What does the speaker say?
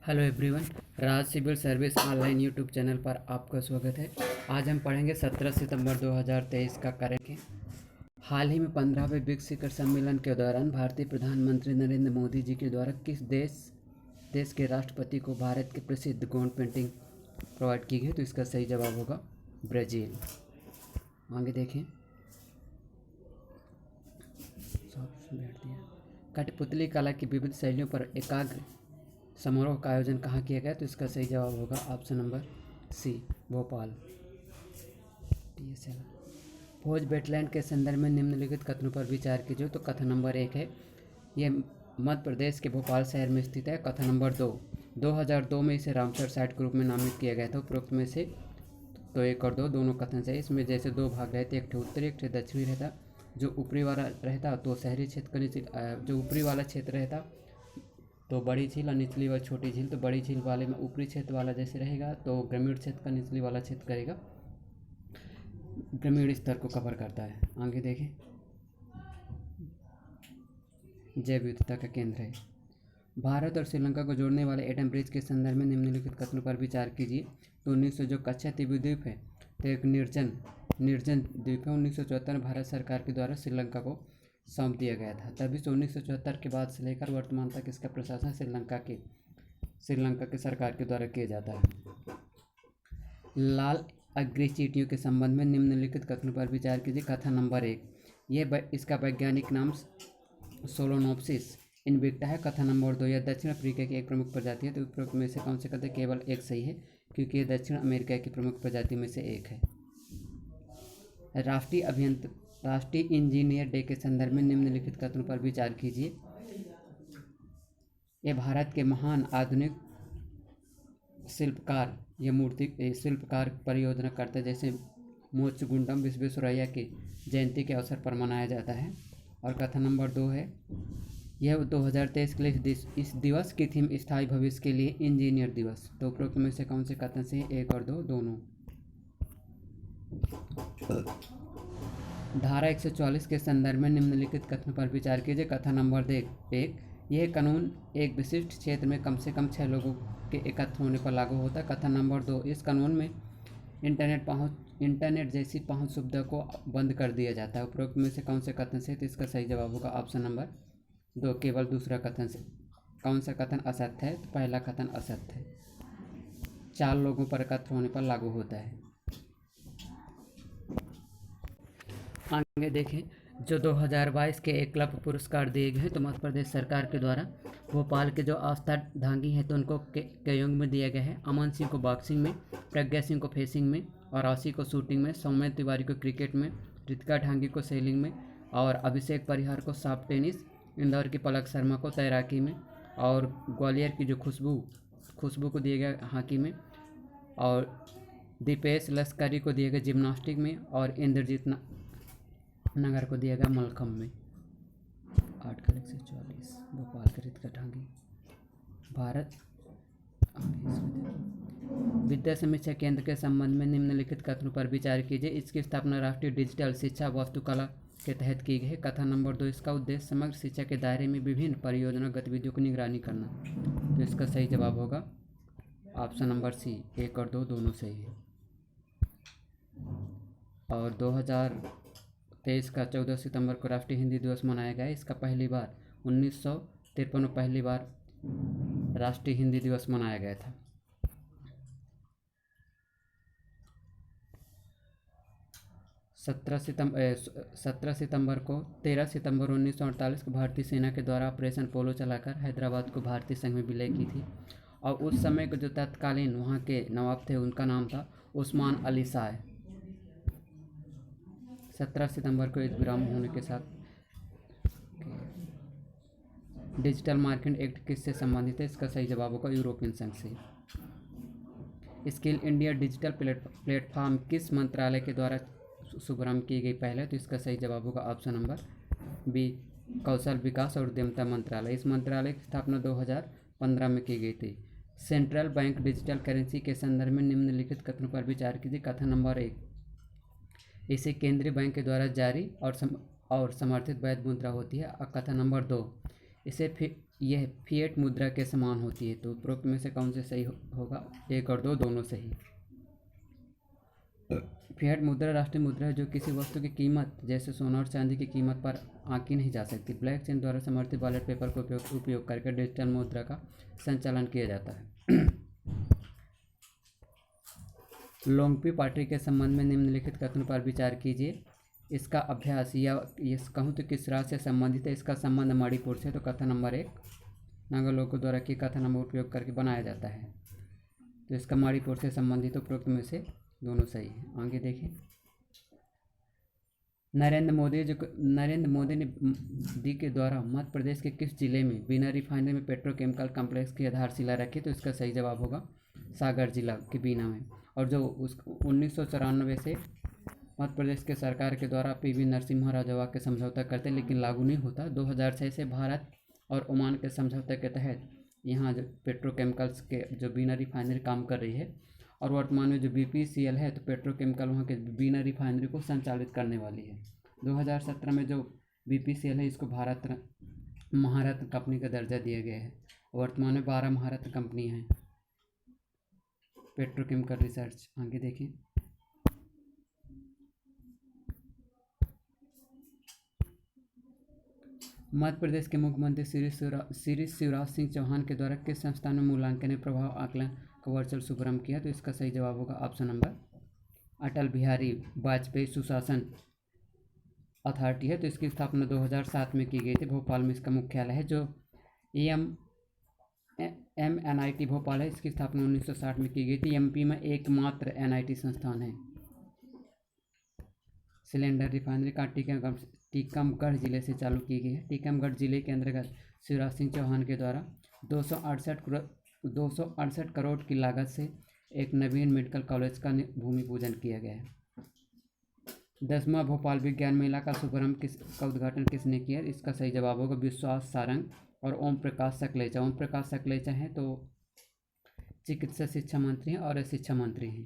Hello everyone. Raj civil service online YouTube channel पर आपका स्वागत है। आज हम पढ़ेंगे 17 सितंबर 2023 का करेंगे। हाल ही में 15वें ब्रिक्स शिखर सम्मेलन के दौरान भारतीय प्रधानमंत्री नरेंद्र मोदी जी के द्वारा किस देश के राष्ट्रपति को भारत की प्रसिद्ध गोंड पेंटिंग प्रोवाइड की गई? तो इसका सही जवाब होगा ब्राज़ील। आगे देखें। बैठ दिया। कठपुतली कला की विविध शैलियों पर एकाग्र समारोह का आयोजन कहाँ किया गया? तो इसका सही जवाब होगा ऑप्शन नंबर सी, भोपाल। भोज वेटलैंड के संदर्भ में निम्नलिखित कथनों पर विचार कीजिए। तो कथन नंबर 1 है, ये मध्य प्रदेश के भोपाल शहर में स्थित है। कथन नंबर 2, 2002 में इसे रामसर साइट के रूप में नामित किया गया था। उपरोक्त में से तो 1 और 2 दोनों कथन से इसमें जैसे दो भाग रहते, एक उत्तरी एक दक्षिणी रहता। जो ऊपरी वाला रहता तो शहरी क्षेत्र का जो ऊपरी वाला क्षेत्र रहता तो बड़ी झील और निचली वाली छोटी झील। तो बड़ी झील वाले में ऊपरी क्षेत्र वाला जैसे रहेगा तो ग्रामीण क्षेत्र का निचली वाला क्षेत्र करेगा, ग्रामीण स्तर को कवर करता है। आगे देखें। जैव विविधता का केंद्र है। भारत और श्रीलंका को जोड़ने वाले एटम ब्रिज के संदर्भ में निम्नलिखित कथनों पर विचार कीजिए। तो 1900 जो कच्छाद्वीप द्वीप है तो एक निर्जन द्वीप है। 1974 में भारत सरकार के द्वारा श्रीलंका को सौंप दिया गया था। तभी से 1974 के बाद से लेकर वर्तमान तक इसका प्रशासन श्रीलंका के सरकार के द्वारा किया जाता है। लाल अग्नि चींटियों के संबंध में निम्नलिखित कथनों पर विचार कीजिए। कथन नंबर 1, इसका वैज्ञानिक नाम सोलोनोप्सिस इनविक्टा है। कथन नंबर 2, यह दक्षिण अफ्रीका की एक प्रमुख प्रजाति है। तो उपरोक्त में से कौन से कथन केवल एक सही है, क्योंकि यह दक्षिण अमेरिका की प्रमुख प्रजाति में से एक है। राष्ट्रीय इंजीनियर डे के संदर्भ में निम्नलिखित कथनों पर विचार कीजिए। ये भारत के महान आधुनिक शिल्पकार परियोजना करते जैसे मोक्षगुंडम विश्वेश्वरैया की जयंती के अवसर पर मनाया जाता है। और कथन नंबर 2 है, यह 2023 के लिए इस दिवस की थीम स्थायी भविष्य के लिए इंजीनियर दिवस। तो उपरोक्त में से कौन से कथन से 1 और 2 दोनों। धारा 144 के संदर्भ में निम्नलिखित कथनों पर विचार कीजिए। कथन नंबर 1, यह कानून एक विशिष्ट क्षेत्र में कम से कम 6 लोगों के एकत्र होने पर लागू होता है। कथन नंबर 2, इस कानून में इंटरनेट जैसी पहुंच सुविधा को बंद कर दिया जाता है। उपरोक्त में से कौन से कथन से? तो इसका सही जवाब होगा ऑप्शन नंबर 2, केवल दूसरा कथन से। कौन सा कथन असत्य है? तो पहला कथन असत्य है, 4 लोगों पर एकत्र होने पर लागू होता है। आगे देखें। जो 2022 के एकलव्य पुरस्कार दिए गए हैं तो मध्य प्रदेश सरकार के द्वारा भोपाल के जो आस्था ढांगी हैं तो उनको केयोंग में दिया गया है। अमन सिंह को बॉक्सिंग में, प्रज्ञा सिंह को फेसिंग में, और आशी को शूटिंग में, सौम्य तिवारी को क्रिकेट में, रितिका ढांगी को सेलिंग में, और अभिषेक परिहार को सॉफ्ट टेनिस, इंदौर की पलक शर्मा को तैराकी में, और ग्वालियर की जो खुशबू को दिया गया हॉकी में, और दीपेश लश्करी को दिया गया जिम्नास्टिक में, और इंद्रजीत नगर को दिया गया मलखम में। 8x144 भोपाल के रितिका ढांगी। भारत विद्या समीक्षा केंद्र के संबंध में निम्नलिखित कथनों पर विचार कीजिए। इसकी स्थापना राष्ट्रीय डिजिटल शिक्षा वास्तुकला के तहत की गई है। कथन नंबर 2, इसका उद्देश्य समग्र शिक्षा के दायरे में विभिन्न परियोजना गतिविधियों की निगरानी करना। तो इसका सही जवाब होगा ऑप्शन नंबर सी, 1 और 2 दोनों सही है। और 2023 का 14 सितंबर को राष्ट्रीय हिंदी दिवस मनाया गया। इसका पहली बार 1953 में पहली बार राष्ट्रीय हिंदी दिवस मनाया गया था। सत्रह सितंबर को 13 सितंबर 1948 को भारतीय सेना के द्वारा ऑपरेशन पोलो चलाकर हैदराबाद को भारतीय संघ में विलय की थी। और उस समय के जो तत्कालीन वहाँ के नवाब थे उनका नाम था उस्मान अली शाह। 17 सितंबर को इस विराम होने के साथ। डिजिटल मार्केट एक्ट किससे संबंधित है? इसका सही जवाब होगा यूरोपियन संघ से। स्किल इंडिया डिजिटल प्लेटफॉर्म किस मंत्रालय के द्वारा शुभारंभ की गई पहले? तो इसका सही जवाब होगा ऑप्शन नंबर बी, कौशल विकास और उद्यमिता मंत्रालय। इस मंत्रालय की स्थापना 2015 में की गई थी। सेंट्रल बैंक डिजिटल करेंसी के संदर्भ में निम्नलिखित कथनों पर विचार कीजिए। कथन नंबर 1, इसे केंद्रीय बैंक के द्वारा जारी और समर्थित वैध मुद्रा होती है। और कथन नंबर 2, इसे यह फिएट मुद्रा के समान होती है। तो उपरोक्त में से कौन से सही होगा? 1 और 2 दोनों सही। फिएट मुद्रा राष्ट्रीय मुद्रा है जो किसी वस्तु की कीमत जैसे सोना और चांदी की कीमत पर आंकी नहीं जा सकती। ब्लॉकचेन द्वारा समर्थित वॉलेट पेपर का उपयोग करके डिजिटल मुद्रा का संचालन किया जाता है। लोंगपी पार्टी के संबंध में निम्नलिखित कथनों पर विचार कीजिए। इसका अभ्यास या कहूँ तो किस राज्य से संबंधित है? इसका संबंध मणिपुर से। तो कथन नंबर 1 नागा लोगों द्वारा की कथन नंबर उपयोग करके बनाया जाता है। तो इसका मणिपुर से संबंधित उपरोक्त में से दोनों सही है। आगे देखें, नरेंद्र मोदी के द्वारा मध्य प्रदेश के किस जिले में बिना रिफाइनरी में पेट्रोकेमिकल कॉम्प्लेक्स की आधारशिला रखी? तो इसका सही जवाब होगा सागर जिला के बीना में। और जो 1994 से मध्य प्रदेश के सरकार के द्वारा पीवी नरसिम्हा राव के समझौता करते लेकिन लागू नहीं होता। 2006 से भारत और ओमान के समझौते के तहत यहाँ जो पेट्रोकेमिकल्स के जो बीना रिफाइनरी काम कर रही है, और वर्तमान में जो BPCL है तो पेट्रोकेमिकल वहाँ के बीना रिफाइनरी को संचालित करने वाली है। 2017 में जो BPCL है इसको महारत्न कंपनी का दर्जा दिया गया है। वर्तमान में 12 महारत्न कंपनियाँ हैं पेट्रोकेमिकल रिसर्च। आगे देखें, मध्य प्रदेश के मुख्यमंत्री श्री शिवराज सिंह चौहान के द्वारा किस संस्थान में मूल्यांकन प्रभाव आकलन का वर्चुअल शुभारंभ किया? तो इसका सही जवाब होगा ऑप्शन नंबर अटल बिहारी वाजपेयी सुशासन अथॉरिटी है। तो इसकी स्थापना 2007 में की गई थी। भोपाल में इसका मुख्यालय है। जो MNIT भोपाल है इसकी स्थापना 1960 में की गई थी। MP में एकमात्र NIT संस्थान है। सिलेंडर रिफाइनरी का टीकमगढ़ जिले से चालू की गई है। टीकमगढ़ जिले के अंतर्गत शिवराज सिंह चौहान के द्वारा 268 करोड़ की लागत से एक नवीन मेडिकल कॉलेज का भूमि पूजन किया गया है। 10वां भोपाल विज्ञान मेला का शुभारंभ का उद्घाटन किसने किया? इसका सही जवाब होगा विश्वास सारंग और ओम प्रकाश सकलेचा। ओम प्रकाश सकलेचा हैं तो चिकित्सा शिक्षा मंत्री हैं और शिक्षा मंत्री हैं।